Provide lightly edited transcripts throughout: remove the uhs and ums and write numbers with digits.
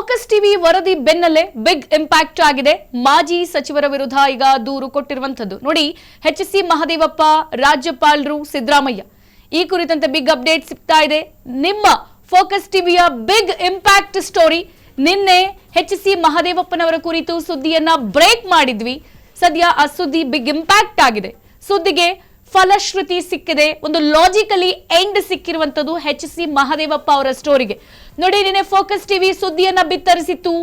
Focus TV ವರದಿ ಬೆನ್ನಲ್ಲೇ big impact ಆಗಿದೆ. ಮಾಜಿ ಸಚಿವರ ವಿರುದ್ಧ ಈಗ ದೂರು ಕೊಟ್ಟಿರುವಂತದ್ದು ನೋಡಿ. ಎಚ್.ಸಿ. ಮಹದೇವಪ್ಪ, ರಾಜ್ಯಪಾಲರು ಸಿದ್ದರಾಮಯ್ಯ, ಈ ಕುರಿತಂತೆ ಬಿಗ್ ಅಪ್ಡೇಟ್ ಸಿಗ್ತಾ ಇದೆ. ನಿಮ್ಮ ಫೋಕಸ್ ಟಿವಿಯ ಬಿಗ್ ಇಂಪ್ಯಾಕ್ಟ್ ಸ್ಟೋರಿ. ನಿನ್ನೆ ಎಚ್.ಸಿ. ಮಹದೇವಪ್ಪನವರ ಕುರಿತು ಸುದ್ದಿಯನ್ನ ಬ್ರೇಕ್ ಮಾಡಿದ್ವಿ. ಸದ್ಯ ಆ ಸುದ್ದಿ ಬಿಗ್ ಇಂಪ್ಯಾಕ್ಟ್ ಆಗಿದೆ. ಸುದ್ದಿಗೆ ಫಲಶ್ರುತಿ ಸಿಕ್ಕಿದೆ. ಒಂದು ಲಾಜಿಕಲಿ ಎಂಡ್ ಸಿಕ್ಕಿರುವಂತದ್ದು ಎಚ್.ಸಿ. ಮಹದೇವಪ್ಪ ಅವರ ಸ್ಟೋರಿಗೆ. ನೋಡಿ, ನಿನ್ನೆ ಫೋಕಸ್ ಟಿವಿ ಸುದ್ದಿಯನ್ನ ಬಿತ್ತರಿಸಿತ್ತು.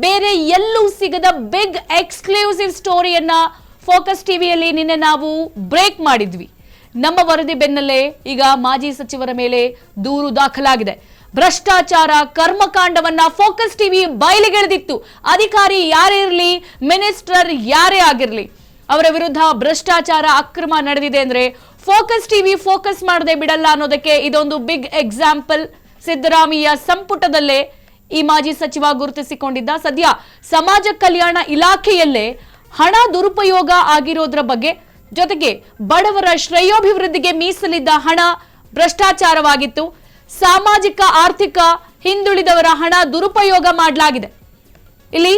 ಬೇರೆ ಎಲ್ಲೂ ಸಿಗದ ಬಿಗ್ ಎಕ್ಸ್ಕ್ಲೂಸಿವ್ ಸ್ಟೋರಿಯನ್ನ ಫೋಕಸ್ ಟಿವಿಯಲ್ಲಿ ನಿನ್ನೆ ನಾವು ಬ್ರೇಕ್ ಮಾಡಿದ್ವಿ. ನಮ್ಮ ವರದಿ ಬೆನ್ನಲ್ಲೇ ಈಗ ಮಾಜಿ ಸಚಿವರ ಮೇಲೆ ದೂರು ದಾಖಲಾಗಿದೆ. ಭ್ರಷ್ಟಾಚಾರ ಕರ್ಮಕಾಂಡವನ್ನ ಫೋಕಸ್ ಟಿವಿ ಬಯಲಿಗೆಳೆದಿತ್ತು. ಅಧಿಕಾರಿ ಯಾರೇ ಇರಲಿ, ಮಿನಿಸ್ಟರ್ ಯಾರೇ ಆಗಿರಲಿ, ಅವರ ವಿರುದ್ಧ ಭ್ರಷ್ಟಾಚಾರ ಅಕ್ರಮ ನಡೆದಿದೆ ಅಂದ್ರೆ ಫೋಕಸ್ ಟಿವಿ ಫೋಕಸ್ ಮಾಡದೆ ಬಿಡಲ್ಲ ಅನ್ನೋದಕ್ಕೆ ಇದೊಂದು ಬಿಗ್ ಎಕ್ಸಾಂಪಲ್. ಸಿದ್ದರಾಮಯ್ಯ ಸಂಪುಟದಲ್ಲೇ ಈ ಮಾಜಿ ಸಚಿವ ಗುರುತಿಸಿಕೊಂಡಿದ್ದ. ಸದ್ಯ ಸಮಾಜ ಕಲ್ಯಾಣ ಇಲಾಖೆಯಲ್ಲೇ ಹಣ ದುರುಪಯೋಗ ಆಗಿರೋದ್ರ ಬಗ್ಗೆ, ಜೊತೆಗೆ ಬಡವರ ಶ್ರೇಯೋಭಿವೃದ್ಧಿಗೆ ಮೀಸಲಿದ್ದ ಹಣ ಭ್ರಷ್ಟಾಚಾರವಾಗಿತ್ತು. ಸಾಮಾಜಿಕ ಆರ್ಥಿಕ ಹಿಂದುಳಿದವರ ಹಣ ದುರುಪಯೋಗ ಮಾಡಲಾಗಿದೆ. ಇಲ್ಲಿ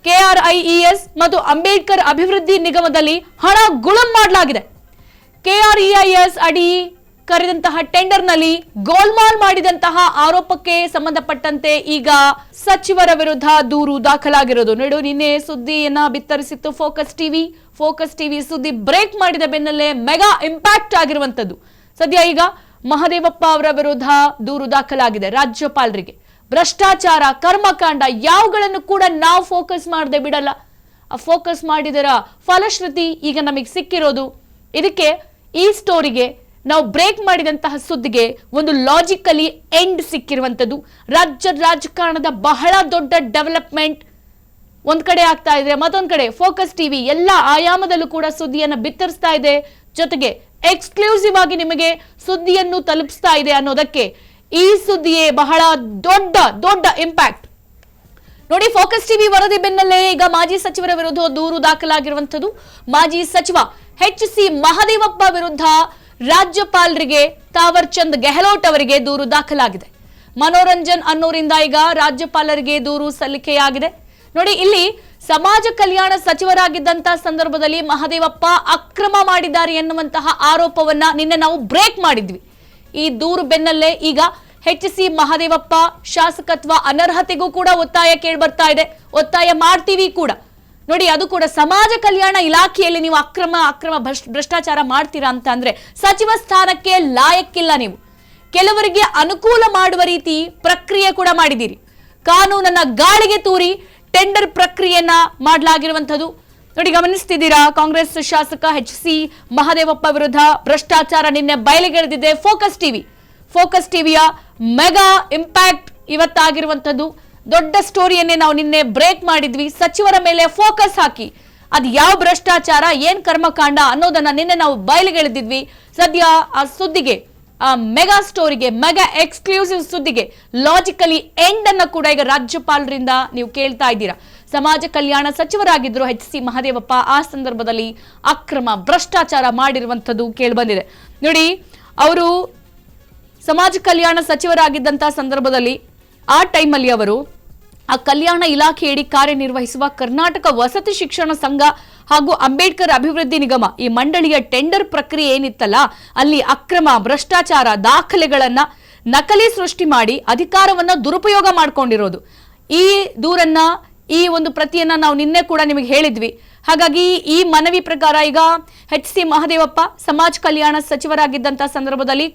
KRIES ಮತ್ತು ಅಂಬೇಡ್ಕರ್ ಅಭಿವೃದ್ಧಿ ನಿಗಮದಲ್ಲಿ ಹಣ ಗುಳಂ ಮಾಡಲಾಗಿದೆ. KREIS ಅಡಿ ಕರೆದಂತಹ ಟೆಂಡರ್ನಲ್ಲಿ ಗೋಲ್ಮಾಲ್ ಮಾಡಿದಂತಹ ಆರೋಪಕ್ಕೆ ಸಂಬಂಧಪಟ್ಟಂತೆ ಈಗ ಸಚಿವರ ವಿರುದ್ಧ ದೂರು ದಾಖಲಾಗಿರೋದು. ನೋಡು, ನಿನ್ನೆ ಸುದ್ದಿಯನ್ನ ಬಿತ್ತರಿಸಿತ್ತು ಫೋಕಸ್ ಟಿವಿ ಸುದ್ದಿ ಬ್ರೇಕ್ ಮಾಡಿದ ಬೆನ್ನಲ್ಲೇ ಮೆಗಾ ಇಂಪ್ಯಾಕ್ಟ್ ಆಗಿರುವಂತದ್ದು. ಸದ್ಯ ಈಗ ಮಹದೇವಪ್ಪ ಅವರ ವಿರುದ್ಧ ದೂರು ದಾಖಲಾಗಿದೆ. ರಾಜ್ಯಪಾಲರಿಗೆ ಭ್ರಷ್ಟಾಚಾರ ಕರ್ಮಕಾಂಡ ಯಾವುಗಳನ್ನು ಕೂಡ ನಾವು ಫೋಕಸ್ ಮಾಡದೆ ಬಿಡಲ್ಲ. ಆ ಫೋಕಸ್ ಮಾಡಿದರ ಫಲಶ್ರುತಿ ಈಗ ನಮಗೆ ಸಿಕ್ಕಿರೋದು. ಇದಕ್ಕೆ ಈ ಸ್ಟೋರಿಗೆ ನಾವು ಬ್ರೇಕ್ ಮಾಡಿದಂತಹ ಸುದ್ದಿಗೆ ಒಂದು ಲಾಜಿಕಲಿ ಎಂಡ್ ಸಿಕ್ಕಿರುವಂತದ್ದು. ರಾಜಕಾರಣದ ಬಹಳ ದೊಡ್ಡ ಡೆವಲಪ್ಮೆಂಟ್ ಒಂದ್ ಕಡೆ ಆಗ್ತಾ ಇದೆ, ಮತ್ತೊಂದ್ ಕಡೆ ಫೋಕಸ್ ಟಿವಿ ಎಲ್ಲ ಆಯಾಮದಲ್ಲೂ ಕೂಡ ಸುದ್ದಿಯನ್ನ ಬಿತ್ತರಿಸ್ತಾ ಇದೆ. ಜೊತೆಗೆ ಎಕ್ಸ್ಕ್ಲೂಸಿವ್ ಆಗಿ ನಿಮಗೆ ಸುದ್ದಿಯನ್ನು ತಲುಪಿಸ್ತಾ ಇದೆ ಅನ್ನೋದಕ್ಕೆ ಈ ಸುದ್ದಿಯೇ ಬಹಳ ದೊಡ್ಡ ಇಂಪ್ಯಾಕ್ಟ್. ನೋಡಿ, ಫೋಕಸ್ ಟಿವಿ ವರದಿ ಬೆನ್ನಲ್ಲೇ ಈಗ ಮಾಜಿ ಸಚಿವರ ವಿರುದ್ಧ ದೂರು ದಾಖಲಾಗಿರುವಂತದ್ದು. ಮಾಜಿ ಸಚಿವ ಎಚ್.ಸಿ. ಮಹದೇವಪ್ಪ ವಿರುದ್ಧ ರಾಜ್ಯಪಾಲರಿಗೆ ತಾವರ್ ಚಂದ್ ಗೆಹ್ಲೋಟ್ ಅವರಿಗೆ ದೂರು ದಾಖಲಾಗಿದೆ. ಮನೋರಂಜನ್ ಅನ್ನೋರಿಂದ ಈಗ ರಾಜ್ಯಪಾಲರಿಗೆ ದೂರು ಸಲ್ಲಿಕೆಯಾಗಿದೆ. ನೋಡಿ, ಇಲ್ಲಿ ಸಮಾಜ ಕಲ್ಯಾಣ ಸಚಿವರಾಗಿದ್ದಂತಹ ಸಂದರ್ಭದಲ್ಲಿ ಮಹದೇವಪ್ಪ ಅಕ್ರಮ ಮಾಡಿದ್ದಾರೆ ಎನ್ನುವಂತಹ ಆರೋಪವನ್ನ ನಿನ್ನೆ ನಾವು ಬ್ರೇಕ್ ಮಾಡಿದ್ವಿ. ಈ ದೂರು ಬೆನ್ನಲ್ಲೇ ಈಗ ಎಚ್.ಸಿ. ಮಹದೇವಪ್ಪ ಶಾಸಕತ್ವ ಅನರ್ಹತೆಗೂ ಕೂಡ ಒತ್ತಾಯ ಕೇಳಿ ಬರ್ತಾ ಇದೆ. ಒತ್ತಾಯ ಮಾಡ್ತೀವಿ ಕೂಡ. ನೋಡಿ, ಅದು ಕೂಡ ಸಮಾಜ ಕಲ್ಯಾಣ ಇಲಾಖೆಯಲ್ಲಿ ನೀವು ಅಕ್ರಮ ಭ್ರಷ್ಟಾಚಾರ ಮಾಡ್ತೀರಾ ಅಂತ ಅಂದ್ರೆ ಸಚಿವ ಸ್ಥಾನಕ್ಕೆ ಲಾಯಕ್ಕಿಲ್ಲ. ನೀವು ಕೆಲವರಿಗೆ ಅನುಕೂಲ ಮಾಡುವ ರೀತಿ ಪ್ರಕ್ರಿಯೆ ಕೂಡ ಮಾಡಿದ್ದೀರಿ. ಕಾನೂನನ್ನ ಗಾಳಿಗೆ ತೂರಿ ಟೆಂಡರ್ ಪ್ರಕ್ರಿಯೆಯನ್ನ ಮಾಡಲಾಗಿರುವಂತದ್ದು. ನೋಡಿ, ಗಮನಿಸ್ತಿದ್ದೀರಾ, ಕಾಂಗ್ರೆಸ್ ಶಾಸಕ ಎಚ್.ಸಿ. ಮಹದೇವಪ್ಪ ವಿರುದ್ಧ ಭ್ರಷ್ಟಾಚಾರ ನಿನ್ನೆ ಬಯಲಿಗೆಳೆದಿದೆ ಫೋಕಸ್ ಟಿವಿಯ ಮೆಗಾ ಇಂಪ್ಯಾಕ್ಟ್ ಇವತ್ತಾಗಿರುವಂತದ್ದು. ದೊಡ್ಡ ಸ್ಟೋರಿಯನ್ನೇ ನಾವು ನಿನ್ನೆ ಬ್ರೇಕ್ ಮಾಡಿದ್ವಿ. ಸಚಿವರ ಮೇಲೆ ಫೋಕಸ್ ಹಾಕಿ ಅದು ಯಾವ ಭ್ರಷ್ಟಾಚಾರ, ಏನ್ ಕರ್ಮಕಾಂಡ ಅನ್ನೋದನ್ನ ನಿನ್ನೆ ನಾವು ಬಯಲಿಗೆಳೆದಿದ್ವಿ. ಸದ್ಯ ಆ ಸುದ್ದಿಗೆ, ಆ ಮೆಗಾ ಸ್ಟೋರಿಗೆ, ಮೆಗಾ ಎಕ್ಸ್ಕ್ಲೂಸಿವ್ ಸುದ್ದಿಗೆ ಲಾಜಿಕಲಿ ಎಂಡ್ ಅನ್ನ ಕೂಡ ಈಗ ರಾಜ್ಯಪಾಲರಿಂದ ನೀವು ಕೇಳ್ತಾ ಇದ್ದೀರಾ. ಸಮಾಜ ಕಲ್ಯಾಣ ಸಚಿವರಾಗಿದ್ರು ಎಚ್.ಸಿ. ಮಹದೇವಪ್ಪ. ಆ ಸಂದರ್ಭದಲ್ಲಿ ಅಕ್ರಮ ಭ್ರಷ್ಟಾಚಾರ ಮಾಡಿರುವಂತದ್ದು ಕೇಳಿಬಂದಿದೆ. ನೋಡಿ, ಅವರು ಸಮಾಜ ಕಲ್ಯಾಣ ಸಚಿವರಾಗಿದ್ದಂತಹ ಸಂದರ್ಭದಲ್ಲಿ ಆ ಟೈಮಲ್ಲಿ ಅವರು ಆ ಕಲ್ಯಾಣ ಇಲಾಖೆಯಡಿ ಕಾರ್ಯನಿರ್ವಹಿಸುವ ಕರ್ನಾಟಕ ವಸತಿ ಶಿಕ್ಷಣ ಸಂಘ ಹಾಗೂ ಅಂಬೇಡ್ಕರ್ ಅಭಿವೃದ್ಧಿ ನಿಗಮ ಈ ಮಂಡಳಿಯ ಟೆಂಡರ್ ಪ್ರಕ್ರಿಯೆ ಏನಿತ್ತಲ್ಲ, ಅಲ್ಲಿ ಅಕ್ರಮ ಭ್ರಷ್ಟಾಚಾರ ದಾಖಲೆಗಳನ್ನ ನಕಲಿ ಸೃಷ್ಟಿ ಮಾಡಿ ಅಧಿಕಾರವನ್ನ ದುರುಪಯೋಗ ಮಾಡ್ಕೊಂಡಿರೋದು. ಈ ದೂರನ್ನ, ಈ ಒಂದು ಪ್ರತಿಯನ್ನ ನಾವು ನಿನ್ನೆ ಕೂಡ ನಿಮಗೆ ಹೇಳಿದ್ವಿ. ಹಾಗಾಗಿ ಈ ಮನವಿ ಪ್ರಕಾರ ಈಗ ಎಚ್.ಸಿ. ಮಹದೇವಪ್ಪ ಸಮಾಜ ಕಲ್ಯಾಣ ಸಚಿವರಾಗಿದ್ದಂತಹ ಸಂದರ್ಭದಲ್ಲಿ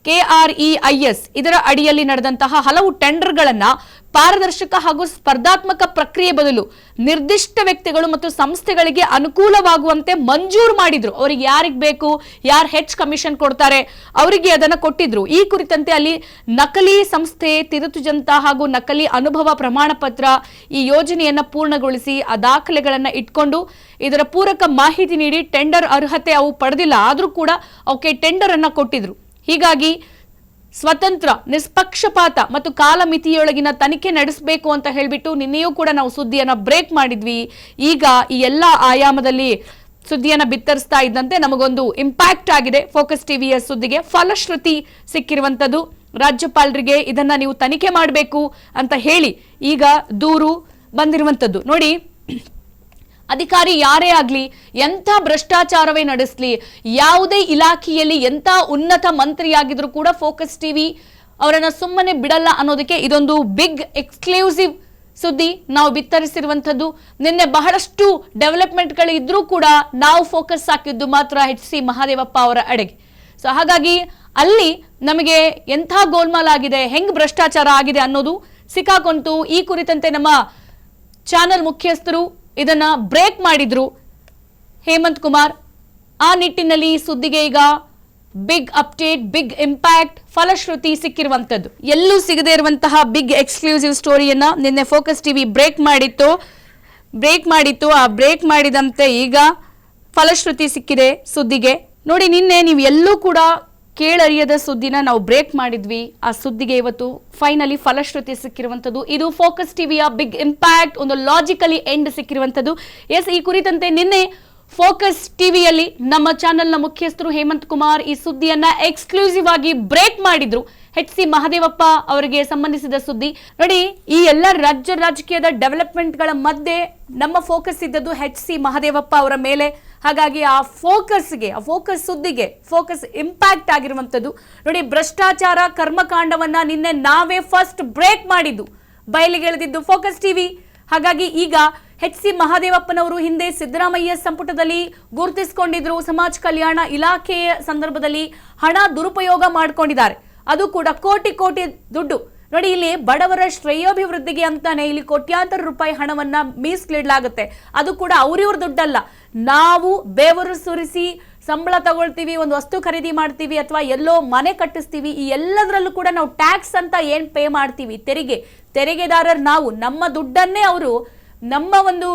KREIS ಇದರ ಅಡಿಯಲ್ಲಿ ನಡೆದಂತಹ ಹಲವು ಟೆಂಡರ್ಗಳನ್ನ ಪಾರದರ್ಶಕ ಹಾಗೂ ಸ್ಪರ್ಧಾತ್ಮಕ ಪ್ರಕ್ರಿಯೆ ಬದಲು ನಿರ್ದಿಷ್ಟ ವ್ಯಕ್ತಿಗಳು ಮತ್ತು ಸಂಸ್ಥೆಗಳಿಗೆ ಅನುಕೂಲವಾಗುವಂತೆ ಮಂಜೂರು ಮಾಡಿದ್ರು. ಅವರಿಗೆ ಯಾರಿಗೆ ಬೇಕು, ಯಾರು ಹೆಚ್ಚು ಕಮಿಷನ್ ಕೊಡ್ತಾರೆ ಅವರಿಗೆ ಅದನ್ನ ಕೊಟ್ಟಿದ್ರು. ಈ ಕುರಿತಂತೆ ಅಲ್ಲಿ ನಕಲಿ ಸಂಸ್ಥೆ, ತಿರುಚುಜಂತ ಹಾಗೂ ನಕಲಿ ಅನುಭವ ಪ್ರಮಾಣ ಪತ್ರ, ಈ ಯೋಜನೆಯನ್ನ ಪೂರ್ಣಗೊಳಿಸಿ ಆ ದಾಖಲೆಗಳನ್ನ ಇಟ್ಕೊಂಡು ಇದರ ಪೂರಕ ಮಾಹಿತಿ ನೀಡಿ ಟೆಂಡರ್ ಅರ್ಹತೆ ಅವು ಪಡೆದಿಲ್ಲ ಆದ್ರೂ ಕೂಡ ಅವಕ್ಕೆ ಟೆಂಡರ್ ಅನ್ನ ಕೊಟ್ಟಿದ್ರು. ಹೀಗಾಗಿ ಸ್ವತಂತ್ರ, ನಿಷ್ಪಕ್ಷಪಾತ ಮತ್ತು ಕಾಲಮಿತಿಯೊಳಗಿನ ತನಿಖೆ ನಡೆಸಬೇಕು ಅಂತ ಹೇಳ್ಬಿಟ್ಟು ನಿನ್ನೆಯೂ ಕೂಡ ನಾವು ಸುದ್ದಿಯನ್ನ ಬ್ರೇಕ್ ಮಾಡಿದ್ವಿ. ಈಗ ಈ ಎಲ್ಲ ಆಯಾಮದಲ್ಲಿ ಸುದ್ದಿಯನ್ನ ಬಿತ್ತರಿಸ್ತಾ ಇದ್ದಂತೆ ನಮಗೊಂದು ಇಂಪ್ಯಾಕ್ಟ್ ಆಗಿದೆ. ಫೋಕಸ್ ಟಿವಿಯ ಸುದ್ದಿಗೆ ಫಲಶ್ರುತಿ ಸಿಕ್ಕಿರುವಂತದ್ದು. ರಾಜ್ಯಪಾಲರಿಗೆ ಇದನ್ನ ನೀವು ತನಿಖೆ ಮಾಡಬೇಕು ಅಂತ ಹೇಳಿ ಈಗ ದೂರು ಬಂದಿರುವಂತದ್ದು. ನೋಡಿ, ಅಧಿಕಾರಿ ಯಾರೇ ಆಗ್ಲಿ, ಎಂಥ ಭ್ರಷ್ಟಾಚಾರವೇ ನಡೆಸಲಿ, ಯಾವುದೇ ಇಲಾಖೆಯಲ್ಲಿ ಎಂಥ ಉನ್ನತ ಮಂತ್ರಿಯಾಗಿದ್ರು ಕೂಡ ಫೋಕಸ್ ಟಿವಿ ಅವರನ್ನ ಸುಮ್ಮನೆ ಬಿಡಲ್ಲ ಅನ್ನೋದಕ್ಕೆ ಇದೊಂದು ಬಿಗ್ ಎಕ್ಸ್ಕ್ಲೂಸಿವ್ ಸುದ್ದಿ ನಾವು ಬಿತ್ತರಿಸಿರುವಂತದ್ದು. ನಿನ್ನೆ ಬಹಳಷ್ಟು ಡೆವಲಪ್ಮೆಂಟ್ಗಳು ಇದ್ರೂ ಕೂಡ ನಾವು ಫೋಕಸ್ ಹಾಕಿದ್ದು ಮಾತ್ರ HC ಮಹದೇವಪ್ಪ ಅವರ ಅಡೆಗೆ. ಸೊ ಹಾಗಾಗಿ ಅಲ್ಲಿ ನಮಗೆ ಎಂಥ ಗೋಲ್ಮಾಲ್ ಆಗಿದೆ, ಹೆಂಗ್ ಭ್ರಷ್ಟಾಚಾರ ಆಗಿದೆ ಅನ್ನೋದು ಸಿಕ್ಕಾಕೊಂತು. ಈ ಕುರಿತಂತೆ ನಮ್ಮ ಚಾನೆಲ್ ಮುಖ್ಯಸ್ಥರು ಇದನ್ನ ಬ್ರೇಕ್ ಮಾಡಿದ್ರು, ಹೇಮಂತ್ ಕುಮಾರ್. ಆ ನಿಟ್ಟಿನಲ್ಲಿ ಸುದ್ದಿಗೆ ಈಗ ಬಿಗ್ ಅಪ್ಡೇಟ್, ಬಿಗ್ ಇಂಪ್ಯಾಕ್ಟ್, ಫಲಶ್ರುತಿ ಸಿಕ್ಕಿರುವಂತದ್ದು. ಎಲ್ಲೂ ಸಿಗದೇ ಇರುವಂತಹ ಬಿಗ್ ಎಕ್ಸ್ಕ್ಲೂಸಿವ್ ಸ್ಟೋರಿಯನ್ನ ನಿನ್ನೆ ಫೋಕಸ್ ಟಿವಿ ಬ್ರೇಕ್ ಮಾಡಿತ್ತು. ಆ ಬ್ರೇಕ್ ಮಾಡಿದಂತೆ ಈಗ ಫಲಶ್ರುತಿ ಸಿಕ್ಕಿದೆ ಸುದ್ದಿಗೆ. ನೋಡಿ, ನಿನ್ನೆ ನೀವು ಎಲ್ಲೂ ಕೂಡ ಕೇಳರಿಯದ ಸುದ್ದಿನ ನಾವು ಬ್ರೇಕ್ ಮಾಡಿದ್ವಿ. ಆ ಸುದ್ದಿಗೆ ಇವತ್ತು ಫೈನಲಿ ಫಲಶ್ರುತಿ ಸಿಕ್ಕಿರುವಂತದ್ದು. ಇದು ಫೋಕಸ್ ಟಿವಿಯ ಬಿಗ್ ಇಂಪ್ಯಾಕ್ಟ್, ಒಂದು ಲಾಜಿಕಲಿ ಎಂಡ್ ಸಿಕ್ಕಿರುವಂತದ್ದು. ಎಸ್, ಈ ಕುರಿತಂತೆ ನಿನ್ನೆ ಫೋಕಸ್ ಟಿವಿಯಲ್ಲಿ ನಮ್ಮ ಚಾನೆಲ್ನ ಮುಖ್ಯಸ್ಥರು ಹೇಮಂತ್ ಕುಮಾರ್ ಈ ಸುದ್ದಿಯನ್ನ ಎಕ್ಸ್ಕ್ಲೂಸಿವ್ ಆಗಿ ಬ್ರೇಕ್ ಮಾಡಿದ್ರು. HC ಮಹದೇವಪ್ಪ ಅವರಿಗೆ ಸಂಬಂಧಿಸಿದ ಸುದ್ದಿ. ನೋಡಿ, ಈ ಎಲ್ಲ ರಾಜಕೀಯದ ಡೆವಲಪ್ಮೆಂಟ್ಗಳ ಮಧ್ಯೆ ನಮ್ಮ ಫೋಕಸ್ ಇದ್ದದ್ದು HC ಮಹದೇವಪ್ಪ ಅವರ ಮೇಲೆ. ಹಾಗಾಗಿ ಆ ಫೋಕಸ್ ಸುದ್ದಿಗೆ ಫೋಕಸ್ ಇಂಪ್ಯಾಕ್ಟ್ ಆಗಿರುವಂತದ್ದು. ನೋಡಿ, ಭ್ರಷ್ಟಾಚಾರ ಕರ್ಮಕಾಂಡವನ್ನ ನಿನ್ನೆ ನಾವೇ ಫಸ್ಟ್ ಬ್ರೇಕ್ ಮಾಡಿದ್ದು, ಬಯಲಿಗೆ ಎಳೆದಿದ್ದು ಫೋಕಸ್ ಟಿವಿ. ಹಾಗಾಗಿ ಈಗ HC ಮಹದೇವಪ್ಪನವರು ಹಿಂದೆ ಸಿದ್ದರಾಮಯ್ಯ ಸಂಪುಟದಲ್ಲಿ ಗುರುತಿಸಿಕೊಂಡಿದ್ರು. ಸಮಾಜ ಕಲ್ಯಾಣ ಇಲಾಖೆಯ ಸಂದರ್ಭದಲ್ಲಿ ಹಣ ದುರುಪಯೋಗ ಮಾಡಿಕೊಂಡಿದ್ದಾರೆ, ಅದು ಕೂಡ ಕೋಟಿ ದುಡ್ಡು. ನೋಡಿ, ಇಲ್ಲಿ ಬಡವರ ಶ್ರೇಯೋಭಿವೃದ್ಧಿಗೆ ಅಂತಾನೆ ಇಲ್ಲಿ ಕೋಟ್ಯಾಂತರ ರೂಪಾಯಿ ಹಣವನ್ನ ಮೀಸಲಿಡಲಾಗುತ್ತೆ. ಅದು ಕೂಡ ಅವ್ರಿವ್ರ ದುಡ್ಡಲ್ಲ, ನಾವು ಬೆವರು ಸುರಿಸಿ ಸಂಬಳ ತಗೊಳ್ತೀವಿ, ಒಂದು ವಸ್ತು ಖರೀದಿ ಮಾಡ್ತೀವಿ, ಅಥವಾ ಎಲ್ಲೋ ಮನೆ ಕಟ್ಟಿಸ್ತೀವಿ. ಈ ಎಲ್ಲದರಲ್ಲೂ ಕೂಡ ನಾವು ಟ್ಯಾಕ್ಸ್ ಅಂತ ಏನ್ ಪೇ ಮಾಡ್ತೀವಿ, ತೆರಿಗೆದಾರರು ನಾವು, ನಮ್ಮ ದುಡ್ಡನ್ನೇ ಅವರು ನಮ್ಮ ಒಂದು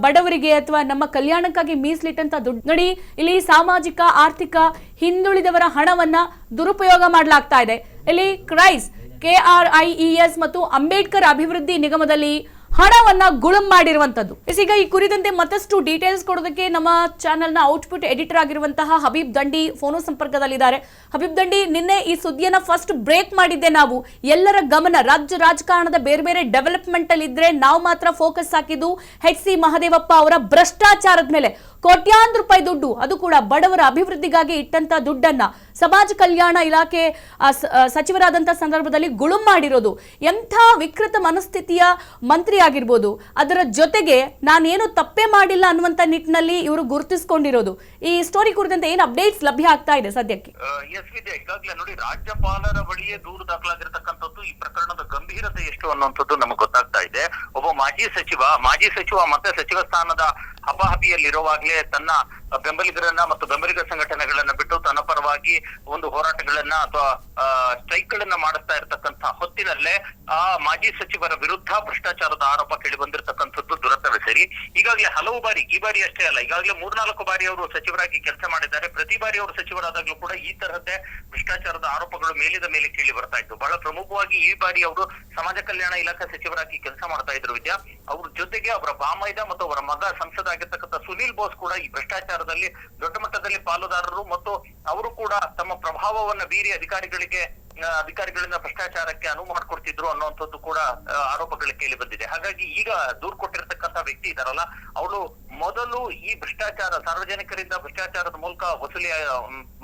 ಬಡವರಿಗೆ ಅಥವಾ ನಮ್ಮ ಕಲ್ಯಾಣಕ್ಕಾಗಿ ಮೀಸಲಿಟ್ಟಂತ ದುಡ್ಡು. ನೋಡಿ, ಇಲ್ಲಿ ಸಾಮಾಜಿಕ ಆರ್ಥಿಕ ಹಿಂದುಳಿದವರ ಹಣವನ್ನ ದುರುಪಯೋಗ ಮಾಡಲಾಗ್ತಾ ಇದೆ. ಇಲ್ಲಿ KRIES ಮತ್ತು ಅಂಬೇಡ್ಕರ್ ಅಭಿವೃದ್ಧಿ ನಿಗಮದಲ್ಲಿ ಹಣವನ್ನ ಗುಳುಂ ಮಾಡಿರುವಂತದ್ದು. ಈಗ ಈ ಕುರಿತಂತೆ ಮತ್ತಷ್ಟು ಡೀಟೇಲ್ಸ್ ಕೊಡೋದಕ್ಕೆ ನಮ್ಮ ಚಾನೆಲ್ ನ ಔಟ್ಪುಟ್ ಎಡಿಟರ್ ಆಗಿರುವಂತಹ ಹಬೀಬ್ ದಂಡಿ ಫೋನು ಸಂಪರ್ಕದಲ್ಲಿದ್ದಾರೆ. ಹಬೀಬ್ ದಂಡಿ, ನಿನ್ನೆ ಈ ಸುದ್ದಿಯನ್ನ ಫಸ್ಟ್ ಬ್ರೇಕ್ ಮಾಡಿದ್ದೆ ನಾವು. ಎಲ್ಲರ ಗಮನ ರಾಜಕಾರಣದ ಬೇರೆ ಡೆವಲಪ್ಮೆಂಟ್ ಅಲ್ಲಿ ಇದ್ರೆ ನಾವು ಮಾತ್ರ ಫೋಕಸ್ ಹಾಕಿದ್ದು HC ಮಹದೇವಪ್ಪ ಅವರ ಭ್ರಷ್ಟಾಚಾರದ ಮೇಲೆ. ಕೋಟ್ಯಾಂತರ ರೂಪಾಯಿ ದುಡ್ಡು, ಅದು ಕೂಡ ಬಡವರ ಅಭಿವೃದ್ಧಿಗಾಗಿ ಇಟ್ಟಂತ ದುಡ್ಡನ್ನ ಸಮಾಜ ಕಲ್ಯಾಣ ಇಲಾಖೆ ಸಚಿವರಾದಂತಹ ಸಂದರ್ಭದಲ್ಲಿ ಗುಳುಂ ಮಾಡಿರೋದು. ಎಂಥ ವಿಕೃತ ಮನಸ್ಥಿತಿಯ ಮಂತ್ರಿ ಆಗಿರ್ಬೋದು, ಅದರ ಜೊತೆಗೆ ನಾನೇನು ತಪ್ಪೇ ಮಾಡಿಲ್ಲ ಅನ್ನುವಂತ ನಿಟ್ಟಿನಲ್ಲಿ ಇವರು ಗುರುತಿಸಿಕೊಂಡಿರೋದು. ಈ ಸ್ಟೋರಿ ಕುರಿತಂತೆ ಏನು ಅಪ್ಡೇಟ್ಸ್ ಲಭ್ಯ ಆಗ್ತಾ ಇದೆ ಸದ್ಯಕ್ಕೆ? ಎಸ್ ವಿದ್ಯಾ, ಈಗಾಗಲೇ ನೋಡಿ, ರಾಜ್ಯಪಾಲರ ಬಳಿಯೇ ದೂರು ದಾಖಲಾಗಿರ್ತಕ್ಕಂಥದ್ದು. ಈ ಪ್ರಕರಣದ ಗಂಭೀರತೆ ಎಷ್ಟು ಅನ್ನುವಂಥದ್ದು ನಮಗೆ ಗೊತ್ತಾಗ್ತಾ ಇದೆ. ಒಬ್ಬ ಮಾಜಿ ಸಚಿವ ಮತ್ತೆ ಸಚಿವ ಸ್ಥಾನದ ಹಪಾಹಪಿಯಲ್ಲಿರುವಾಗಲೇ ತನ್ನ ಬೆಂಬಲಿಗರನ್ನ ಮತ್ತು ಬೆಂಬಲಿಗರ ಸಂಘಟನೆಗಳನ್ನ ಬಿಟ್ಟು ತನ್ನ ಪರವಾಗಿ ಒಂದು ಹೋರಾಟಗಳನ್ನ ಅಥವಾ ಸ್ಟ್ರೈಕ್ ಗಳನ್ನ ಮಾಡಿಸ್ತಾ ಇರತಕ್ಕಂತ ಹೊತ್ತಿನಲ್ಲೇ ಆ ಮಾಜಿ ಸಚಿವರ ವಿರುದ್ಧ ಭ್ರಷ್ಟಾಚಾರದ ಆರೋಪ ಕೇಳಿ ಬಂದಿರತಕ್ಕಂಥದ್ದು ದುರದವೇ ಸರಿ. ಈಗಾಗಲೇ ಹಲವು ಬಾರಿ, ಈ ಬಾರಿ ಅಷ್ಟೇ ಅಲ್ಲ, ಈಗಾಗಲೇ 3-4 ಬಾರಿ ಅವರು ಸಚಿವರಾಗಿ ಕೆಲಸ ಮಾಡಿದ್ದಾರೆ. ಪ್ರತಿ ಬಾರಿ ಅವರು ಸಚಿವರಾದಾಗ್ಲೂ ಕೂಡ ಈ ತರಹದ್ದೇ ಭ್ರಷ್ಟಾಚಾರದ ಆರೋಪಗಳು ಮೇಲಿದ ಮೇಲೆ ಕೇಳಿ ಬರ್ತಾ ಇತ್ತು. ಬಹಳ ಪ್ರಮುಖವಾಗಿ ಈ ಬಾರಿ ಅವರು ಸಮಾಜ ಕಲ್ಯಾಣ ಇಲಾಖೆ ಸಚಿವರಾಗಿ ಕೆಲಸ ಮಾಡ್ತಾ ಇದ್ರು ವಿದ್ಯಾ. ಅವ್ರ ಜೊತೆಗೆ ಅವರ ಬಾಮೈದ ಮತ್ತು ಅವರ ಮಗ ಸಂಸದ ಆಗಿರ್ತಕ್ಕಂಥ ಸುನೀಲ್ ಬೋಸ್ ಕೂಡ ಈ ಭ್ರಷ್ಟಾಚಾರದಲ್ಲಿ ದೊಡ್ಡ ಮಟ್ಟದಲ್ಲಿ ಪಾಲುದಾರರು ಮತ್ತು ಅವರು ಕೂಡ ತಮ್ಮ ಪ್ರಭಾವವನ್ನ ಬೀರಿ ಅಧಿಕಾರಿಗಳಿಂದ ಭ್ರಷ್ಟಾಚಾರಕ್ಕೆ ಅನುವು ಮಾಡಿಕೊಡ್ತಿದ್ರು ಅನ್ನುವಂಥದ್ದು ಕೂಡ ಆರೋಪಗಳು ಕೇಳಿ ಬಂದಿದೆ. ಹಾಗಾಗಿ ಈಗ ದೂರು ಕೊಟ್ಟಿರ್ತಕ್ಕಂಥ ವ್ಯಕ್ತಿ ಇದಾರಲ್ಲ, ಅವಳು ಮೊದಲು ಈ ಭ್ರಷ್ಟಾಚಾರ, ಸಾರ್ವಜನಿಕರಿಂದ ಭ್ರಷ್ಟಾಚಾರದ ಮೂಲಕ ವಸೂಲಿ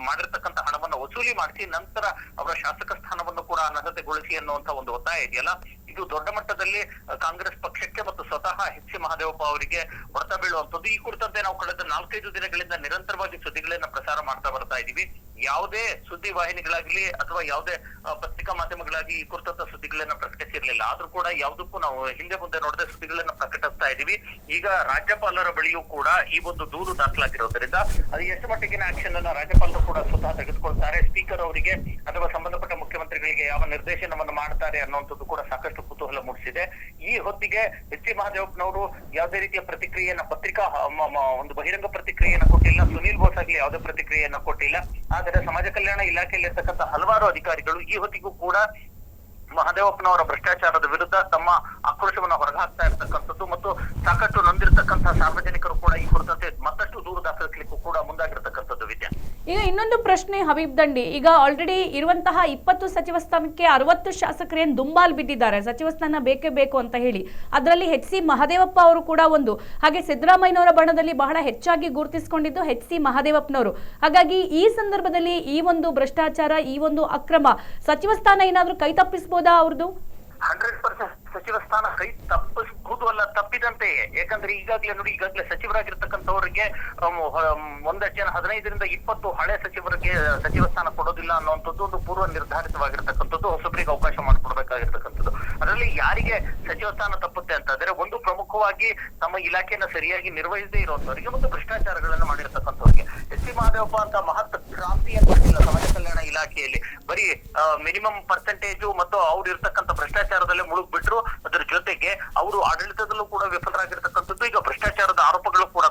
ಮಾಡಿರ್ತಕ್ಕಂಥ ಹಣವನ್ನು ವಸೂಲಿ ಮಾಡಿಸಿ ನಂತರ ಅವರ ಶಾಸಕ ಸ್ಥಾನವನ್ನು ಕೂಡ ಅನರ್ಹತೆಗೊಳಿಸಿ ಅನ್ನುವಂತ ಒಂದು ಒತ್ತಾಯ ಇದೆಯಲ್ಲ, ಇದು ದೊಡ್ಡ ಮಟ್ಟದಲ್ಲಿ ಕಾಂಗ್ರೆಸ್ ಪಕ್ಷಕ್ಕೆ ಮತ್ತು ಸ್ವತಃ HC ಮಹದೇವಪ್ಪ ಅವರಿಗೆ ಹೊಡೆತ ಬೀಳುವಂತದ್ದು. ಈ ಕುರಿತಂತೆ ನಾವು ಕಳೆದ 4-5 ದಿನಗಳಿಂದ ನಿರಂತರವಾಗಿ ಸುದ್ದಿಗಳನ್ನ ಪ್ರಸಾರ ಮಾಡ್ತಾ ಬರ್ತಾ ಇದೀವಿ. ಯಾವುದೇ ಸುದ್ದಿ ವಾಹಿನಿಗಳಾಗ್ಲಿ ಅಥವಾ ಯಾವುದೇ ಪತ್ರಿಕಾ ಮಾಧ್ಯಮಗಳಾಗಿ ಈ ಕುರಿತಂತ ಸುದ್ದಿಗಳನ್ನ ಪ್ರಕಟಿಸಿರ್ಲಿಲ್ಲ. ಆದ್ರೂ ಕೂಡ ಯಾವುದಕ್ಕೂ ನಾವು ಹಿಂದೆ ಮುಂದೆ ನೋಡದೆ ಸುದ್ದಿಗಳನ್ನ ಪ್ರಕಟಿಸ್ತಾ ಇದೀವಿ. ಈಗ ರಾಜ್ಯಪಾಲರ ಬಳಿಯೂ ಕೂಡ ಈ ಒಂದು ದೂರು ದಾಖಲಾಗಿರೋದ್ರಿಂದ ಅದು ಎಷ್ಟು ಮಟ್ಟಿಗಿನ ಆಕ್ಷನ್ ಅನ್ನ ರಾಜ್ಯಪಾಲರು ಕೂಡ ಸ್ವತಃ ತೆಗೆದುಕೊಳ್ತಾರೆ, ಸ್ಪೀಕರ್ ಅವರಿಗೆ ಅಥವಾ ಸಂಬಂಧಪಟ್ಟ ಮುಖ್ಯಮಂತ್ರಿಗಳಿಗೆ ಯಾವ ನಿರ್ದೇಶನವನ್ನು ಮಾಡ್ತಾರೆ ಅನ್ನುವಂಥದ್ದು ಕೂಡ ಸಾಕಷ್ಟು ಕುತೂಹಲ ಮೂಡಿಸಿದೆ. ಈ ಹೊತ್ತಿಗೆ HC ಮಹದೇವಪ್ಪನವರು ಯಾವುದೇ ರೀತಿಯ ಪ್ರತಿಕ್ರಿಯೆಯನ್ನ, ಒಂದು ಬಹಿರಂಗ ಪ್ರತಿಕ್ರಿಯೆಯನ್ನ ಕೊಟ್ಟಿಲ್ಲ. ಸುನೀಲ್ ಬೋಸ್ ಆಗ್ಲಿ ಯಾವುದೇ ಪ್ರತಿಕ್ರಿಯೆಯನ್ನ ಕೊಟ್ಟಿಲ್ಲ. ಆದರೆ ಸಮಾಜ ಕಲ್ಯಾಣ ಇಲಾಖೆಯಲ್ಲಿ ಇರ್ತಕ್ಕಂಥ ಹಲವಾರು ಅಧಿಕಾರಿಗಳು ಈ ಹೊತ್ತಿಗೂ ಕೂಡ ಮಹದೇವಪ್ಪನವರ ಭ್ರಷ್ಟಾಚಾರದ ವಿರುದ್ಧ ತಮ್ಮ ಆಕ್ರೋಶವನ್ನು ಹೊರಹಾಕ್ತಾ ಇರ್ತಕ್ಕಂಥದ್ದು ಮತ್ತು ಸಾಕಷ್ಟು ನೊಂದಿರತಕ್ಕಂತಹ ಸಾರ್ವಜನಿಕರು ಕೂಡ ಈ ಕುರಿತಂತೆ ಮತ್ತಷ್ಟು ದೂರು ದಾಖಲಿಸಲಿಕ್ಕೂ ಕೂಡ ಮುಂದಾಗಿರ್ತಕ್ಕಂಥದ್ದು ವಿದ್ಯಾ. ಈಗ ಇನ್ನೊಂದು ಪ್ರಶ್ನೆ ಹಬೀಬ್ ದಂಡಿ, ಈಗ ಆಲ್ರೆಡಿ ಇರುವಂತಹ 20 ಸಚಿವ ಸ್ಥಾನಕ್ಕೆ 60 ಶಾಸಕರೇನು ದುಂಬಾಲ್ ಬಿದ್ದಿದ್ದಾರೆ, ಸಚಿವ ಸ್ಥಾನ ಬೇಕೇ ಬೇಕು ಅಂತ ಹೇಳಿ. ಅದರಲ್ಲಿ ಎಚ್ ಸಿ ಮಹದೇವಪ್ಪ ಅವರು ಕೂಡ ಒಂದು, ಹಾಗೆ ಸಿದ್ದರಾಮಯ್ಯನವರ ಬಣದಲ್ಲಿ ಬಹಳ ಹೆಚ್ಚಾಗಿ ಗುರುತಿಸಿಕೊಂಡಿದ್ದು ಎಚ್ ಸಿ ಮಹದೇವಪ್ಪನವರು. ಹಾಗಾಗಿ ಈ ಸಂದರ್ಭದಲ್ಲಿ ಈ ಒಂದು ಭ್ರಷ್ಟಾಚಾರ, ಈ ಒಂದು ಅಕ್ರಮ, ಸಚಿವ ಸ್ಥಾನ ಏನಾದ್ರೂ ಕೈ ತಪ್ಪಿಸಬಹುದಾ ಅವ್ರದ್ದು? 100% ಸಚಿವ ಸ್ಥಾನ ಕೈ ತಪ್ಪಿಸಬಹುದು ಅಲ್ಲ, ತಪ್ಪಿದಂತೆ. ಯಾಕಂದ್ರೆ ಈಗಾಗಲೇ ಸಚಿವರಾಗಿರ್ತಕ್ಕಂಥವ್ರಿಗೆ ಒಂದಷ್ಟು ಜನ 15ರಿಂದ 20 ಹಳೆ ಸಚಿವರಿಗೆ ಸಚಿವ ಸ್ಥಾನ ಕೊಡೋದಿಲ್ಲ ಅನ್ನುವಂಥದ್ದು ಒಂದು ಪೂರ್ವ ನಿರ್ಧಾರಿತವಾಗಿರ್ತಕ್ಕಂಥದ್ದು, ಹೊಸಬರಿಗೆ ಅವಕಾಶ ಮಾಡಿಕೊಡ್ಬೇಕಾಗಿರ್ತಕ್ಕಂಥದ್ದು. ಅದರಲ್ಲಿ ಯಾರಿಗೆ ಸಚಿವ ಸ್ಥಾನ ತಪ್ಪುತ್ತೆ ಅಂತಂದ್ರೆ, ಒಂದು ಪ್ರಮುಖವಾಗಿ ತಮ್ಮ ಇಲಾಖೆಯನ್ನ ಸರಿಯಾಗಿ ನಿರ್ವಹಿಸದೇ ಇರುವಂತವರಿಗೆ ಮತ್ತು ಭ್ರಷ್ಟಾಚಾರಗಳನ್ನು ಮಾಡಿರ್ತಕ್ಕಂಥವ್ರಿಗೆ. ಎಸ್ ಸಿ ಮಹದೇವಪ್ಪ ಅಂತ ಮಹತ್ ಕ್ರಾಂತಿಯನ್ನು ಮಾಡಿಲ್ಲ ಸಮಾಜ ಕಲ್ಯಾಣ ಇಲಾಖೆಯಲ್ಲಿ, ಬರೀ ಮಿನಿಮಮ್ ಪರ್ಸೆಂಟೇಜು ಮತ್ತು ಅವ್ರು ಇರ್ತಕ್ಕಂಥ ಭ್ರಷ್ಟಾಚಾರದಲ್ಲೇ ಮುಳುಗ್ಬಿಟ್ರು. ಅದರ ಜೊತೆಗೆ ಅವರು ಆಡಳಿತದಲ್ಲೂ ಕೂಡ ವಿಫಲರಾಗಿರ್ತಕ್ಕಂಥದ್ದು. ಈಗ ಭ್ರಷ್ಟಾಚಾರದ ಆರೋಪಗಳು ಕೂಡ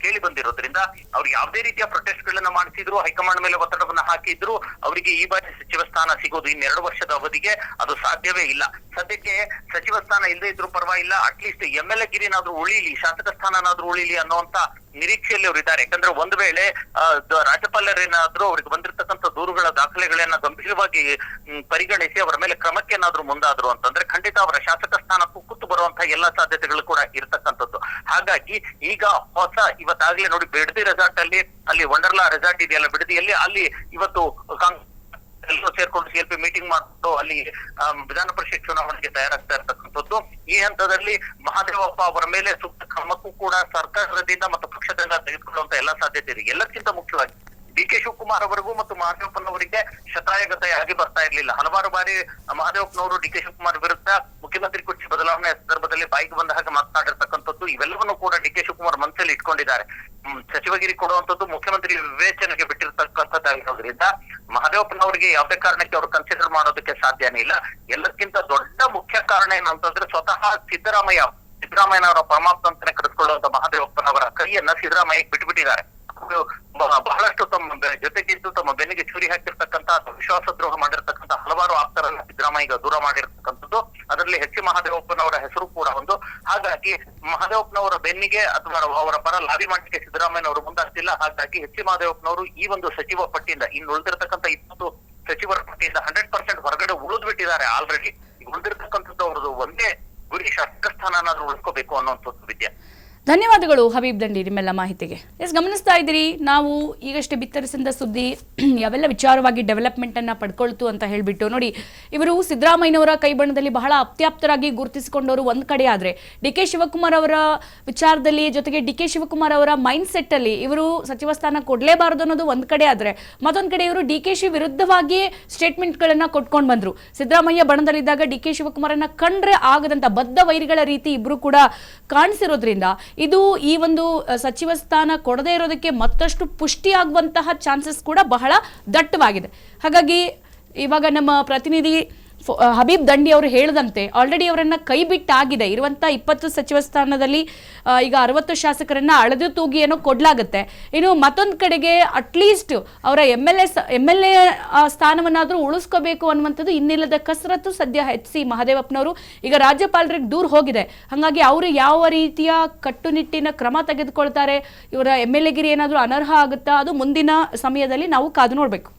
ಕೇಳಿ ಬಂದಿರೋದ್ರಿಂದ ಅವ್ರು ಯಾವುದೇ ರೀತಿಯ ಪ್ರೊಟೆಸ್ಟ್ ಗಳನ್ನ ಮಾಡಿಸಿದ್ರು, ಹೈಕಮಾಂಡ್ ಮೇಲೆ ಒತ್ತಡವನ್ನ ಹಾಕಿದ್ರು, ಅವರಿಗೆ ಈ ಬಾರಿ ಸಚಿವ ಸ್ಥಾನ ಸಿಗೋದು ಇನ್ನೆರಡು ವರ್ಷದ ಅವಧಿಗೆ ಅದು ಸಾಧ್ಯವೇ ಇಲ್ಲ. ಸದ್ಯಕ್ಕೆ ಸಚಿವ ಸ್ಥಾನ ಇಲ್ಲದೆ ಇದ್ರು ಪರವಾಗಿಲ್ಲ, ಅಟ್ಲೀಸ್ಟ್ MLA ಗಿರಿನಾದ್ರೂ ಉಳಿಲಿ, ಶಾಸಕ ಸ್ಥಾನನಾದ್ರೂ ಉಳಿಲಿ ಅನ್ನುವಂತ ನಿರೀಕ್ಷೆಯಲ್ಲಿ ಅವರು ಇದ್ದಾರೆ. ಯಾಕಂದ್ರೆ ಒಂದು ವೇಳೆ ರಾಜ್ಯಪಾಲರೇನಾದ್ರೂ ಅವ್ರಿಗೆ ಬಂದಿರತಕ್ಕಂಥ ದೂರುಗಳ ದಾಖಲೆಗಳನ್ನ ಗಂಭೀರವಾಗಿ ಪರಿಗಣಿಸಿ ಅವರ ಮೇಲೆ ಕ್ರಮಕ್ಕೇನಾದ್ರೂ ಮುಂದಾದ್ರು ಅಂತಂದ್ರೆ ಖಂಡಿತ ಅವರ ಶಾಸಕ ಸ್ಥಾನಕ್ಕೂ ಕುತ್ತು ಬರುವಂತಹ ಎಲ್ಲಾ ಸಾಧ್ಯತೆಗಳು ಕೂಡ ಇರತಕ್ಕಂಥದ್ದು. ಹಾಗಾಗಿ ಈಗ ಇವತ್ತಾಗ್ಲೇ ನೋಡಿ, ಬಿಡದಿ ರೆಸಾರ್ಟ್ ಅಲ್ಲಿ ವಂಡರ್ಲಾ ರೆಸಾರ್ಟ್ ಇದೆಯಲ್ಲ ಬಿಡದಿಯಲ್ಲಿ, ಅಲ್ಲಿ ಇವತ್ತು ಎಲ್ಲರೂ ಸೇರ್ಕೊಂಡು CLP ಮೀಟಿಂಗ್ ಮಾಡ್ಕೊಂಡು ಅಲ್ಲಿ ವಿಧಾನ ಪರಿಷತ್ ಚುನಾವಣೆಗೆ ತಯಾರಾಗ್ತಾ ಇರ್ತಕ್ಕಂಥದ್ದು. ಈ ಹಂತದಲ್ಲಿ ಮಹದೇವಪ್ಪ ಅವರ ಮೇಲೆ ಸೂಕ್ತ ಕ್ರಮಕ್ಕೂ ಕೂಡ ಸರ್ಕಾರದಿಂದ ಮತ್ತು ಪಕ್ಷದಿಂದ ತೆಗೆದುಕೊಳ್ಳುವಂತ ಎಲ್ಲಾ ಸಾಧ್ಯತೆ ಇದೆ. ಎಲ್ಲಕ್ಕಿಂತ ಮುಖ್ಯವಾಗಿ DK ಶಿವಕುಮಾರ್ ಅವರಿಗೂ ಮತ್ತು ಮಹದೇವಪ್ಪನವರಿಗೆ ಶತಾಯಗತಾಯಾಗಿ ಬರ್ತಾ ಇರ್ಲಿಲ್ಲ. ಹಲವಾರು ಬಾರಿ ಮಹದೇವಪ್ಪನವರು DK ಶಿವಕುಮಾರ್ ವಿರುದ್ಧ ಮುಖ್ಯಮಂತ್ರಿ ಕುರ್ಚಿ ಬದಲಾವಣೆ ಸಂದರ್ಭದಲ್ಲಿ ಬಾಯಿಗೆ ಬಂದ ಹಾಗೆ ಮಾತನಾಡಿರ್ತಕ್ಕಂಥದ್ದು. ಇವೆಲ್ಲವನ್ನು ಕೂಡ DK ಶಿವಕುಮಾರ್ ಮನಸ್ಸಲ್ಲಿ ಇಟ್ಕೊಂಡಿದ್ದಾರೆ. ಸಚಿವಗಿರಿ ಕೊಡುವಂತದ್ದು ಮುಖ್ಯಮಂತ್ರಿ ವಿವೇಚನೆಗೆ ಬಿಟ್ಟಿರ್ತಕ್ಕಂಥದ್ದಾಗಿರೋದ್ರಿಂದ ಮಹದೇವಪ್ಪನವರಿಗೆ ಯಾವುದೇ ಕಾರಣಕ್ಕೆ ಅವರು ಕನ್ಸಿಡರ್ ಮಾಡೋದಕ್ಕೆ ಸಾಧ್ಯನೇ ಇಲ್ಲ. ಎಲ್ಲಕ್ಕಿಂತ ದೊಡ್ಡ ಮುಖ್ಯ ಕಾರಣ ಏನಂತಂದ್ರೆ, ಸ್ವತಃ ಸಿದ್ದರಾಮಯ್ಯನವರ ಪರಮಾತ್ಮಂತನೇ ಕರೆದುಕೊಳ್ಳುವಂತ ಮಹದೇವಪ್ಪನವರ ಕೈಯನ್ನ ಸಿದ್ದರಾಮಯ್ಯ ಬಿಟ್ಬಿಟ್ಟಿದ್ದಾರೆ. ಬಹಳಷ್ಟು ತಮ್ಮ ಜೊತೆಗಿದ್ದು ತಮ್ಮ ಬೆನ್ನಿಗೆ ಚೂರಿ ಹಾಕಿರ್ತಕ್ಕಂಥ, ವಿಶ್ವಾಸದ್ರೋಹ ಮಾಡಿರ್ತಕ್ಕಂಥ ಹಲವಾರು ಆಪ್ತರನ್ನ ಸಿದ್ದರಾಮಯ್ಯ ದೂರ ಮಾಡಿರ್ತಕ್ಕಂಥದ್ದು. ಅದರಲ್ಲಿ ಎಚ್ ಸಿ ಮಹದೇವಪ್ಪನವರ ಹೆಸರು ಕೂಡ ಒಂದು. ಹಾಗಾಗಿ ಮಹದೇವಪ್ಪನವರ ಬೆನ್ನಿಗೆ ಅಥವಾ ಅವರ ಪರ ಲಾಬಿ ಮಾಡಲಿಕ್ಕೆ ಸಿದ್ದರಾಮಯ್ಯನವರು ಮುಂದಾಗ್ತಿಲ್ಲ. ಹಾಗಾಗಿ ಎಚ್ ಸಿ ಮಹದೇವಪ್ಪನವರು ಈ ಒಂದು ಸಚಿವ ಪಟ್ಟಿಯಿಂದ, ಇನ್ನು ಉಳಿದಿರ್ತಕ್ಕಂಥ 20 ಸಚಿವರ ಪಟ್ಟಿಯಿಂದ 100% ಹೊರಗಡೆ ಉಳಿದ್ ಬಿಟ್ಟಿದ್ದಾರೆ ಆಲ್ರೆಡಿ. ಈಗ ಉಳಿದಿರ್ತಕ್ಕಂಥದ್ದು ಅವ್ರದ್ದು ಒಂದೇ ಗುರಿ, ಶಾಸಕ ಸ್ಥಾನನಾದ್ರೂ ಉಳ್ಕೋಬೇಕು ಅನ್ನುವಂಥದ್ದು. ವಿದ್ಯಾ, ಧನ್ಯವಾದಗಳು ಹಬೀಬ್ ದಂಡಿ ನಿಮ್ಮೆಲ್ಲ ಮಾಹಿತಿಗೆ. ಗಮನಿಸ್ತಾ ಇದ್ದೀರಿ, ನಾವು ಈಗಷ್ಟೇ ಬಿತ್ತರಿಸಿದ ಸುದ್ದಿ ಯಾವೆಲ್ಲ ವಿಚಾರವಾಗಿ ಡೆವಲಪ್ಮೆಂಟ್ ಅನ್ನ ಪಡ್ಕೊಳ್ತು ಅಂತ ಹೇಳ್ಬಿಟ್ಟು ನೋಡಿ, ಇವರು ಸಿದ್ದರಾಮಯ್ಯನವರ ಕೈಬಣ್ಣದಲ್ಲಿ ಬಹಳ ಅತ್ಯಾಪ್ತರಾಗಿ ಗುರುತಿಸಿಕೊಂಡವರು ಒಂದ್ ಕಡೆ ಆದ್ರೆ, DK ಶಿವಕುಮಾರ್ ಅವರ ವಿಚಾರದಲ್ಲಿ, ಜೊತೆಗೆ DK ಶಿವಕುಮಾರ್ ಅವರ ಮೈಂಡ್ ಸೆಟ್ ಅಲ್ಲಿ ಇವರು ಸಚಿವ ಸ್ಥಾನ ಕೊಡ್ಲೇಬಾರದು ಅನ್ನೋದು ಒಂದ್ ಕಡೆ ಆದ್ರೆ, ಮತ್ತೊಂದ್ ಕಡೆ ಇವರು DKಶಿ ವಿರುದ್ಧವಾಗಿ ಸ್ಟೇಟ್ಮೆಂಟ್ ಗಳನ್ನ ಕೊಟ್ಕೊಂಡು ಬಂದ್ರು. ಸಿದ್ದರಾಮಯ್ಯ ಬಣದಲ್ಲಿದ್ದಾಗ DK ಶಿವಕುಮಾರನ್ನ ಕಂಡ್ರೆ ಆಗದಂತ ಬದ್ಧ ವೈರಿಗಳ ರೀತಿ ಇಬ್ರು ಕೂಡ ಕಾಣಿಸಿರೋದ್ರಿಂದ ಇದು ಈ ಒಂದು ಸಚಿವ ಸ್ಥಾನ ಕೊಡದೇ ಇರೋದಕ್ಕೆ ಮತ್ತಷ್ಟು ಪುಷ್ಟಿಯಾಗುವಂತಹ ಚಾನ್ಸಸ್ ಕೂಡ ಬಹಳ ದಟ್ಟವಾಗಿದೆ. ಹಾಗಾಗಿ ಇವಾಗ ನಮ್ಮ ಪ್ರತಿನಿಧಿ ಹಬೀಬ್ ದಂಡಿ ಅವರು ಹೇಳಿದಂತೆ ಆಲ್ರೆಡಿ ಅವರನ್ನ ಕೈ ಬಿಟ್ಟಾಗಿದೆ. ಇರುವಂತ 20 ಸಚಿವ ಸ್ಥಾನದಲ್ಲಿ ಈಗ 60 ಶಾಸಕರನ್ನ ಅಳೆದು ತೂಗಿ ಏನೋ ಕೊಡ್ಲಾಗುತ್ತೆ. ಇನ್ನು ಮತ್ತೊಂದು ಕಡೆಗೆ ಅಟ್ಲೀಸ್ಟ್ ಅವರ MLA ಸ್ಥಾನವನ್ನಾದ್ರೂ ಉಳಿಸ್ಕೋಬೇಕು ಅನ್ನುವಂಥದ್ದು ಇನ್ನಿಲ್ಲದ ಕಸರತ್ತು ಸದ್ಯ ಎಚ್ ಸಿ ಮಹದೇವಪ್ಪನವರು. ಈಗ ರಾಜ್ಯಪಾಲರಿಗೆ ದೂರ ಹೋಗಿದೆ. ಹಾಗಾಗಿ ಅವರು ಯಾವ ರೀತಿಯ ಕಟ್ಟುನಿಟ್ಟಿನ ಕ್ರಮ ತೆಗೆದುಕೊಳ್ತಾರೆ, ಇವರ MLA ಗಿರಿ ಏನಾದರೂ ಅನರ್ಹ ಆಗುತ್ತಾ, ಅದು ಮುಂದಿನ ಸಮಯದಲ್ಲಿ ನಾವು ಕಾದು ನೋಡ್ಬೇಕು.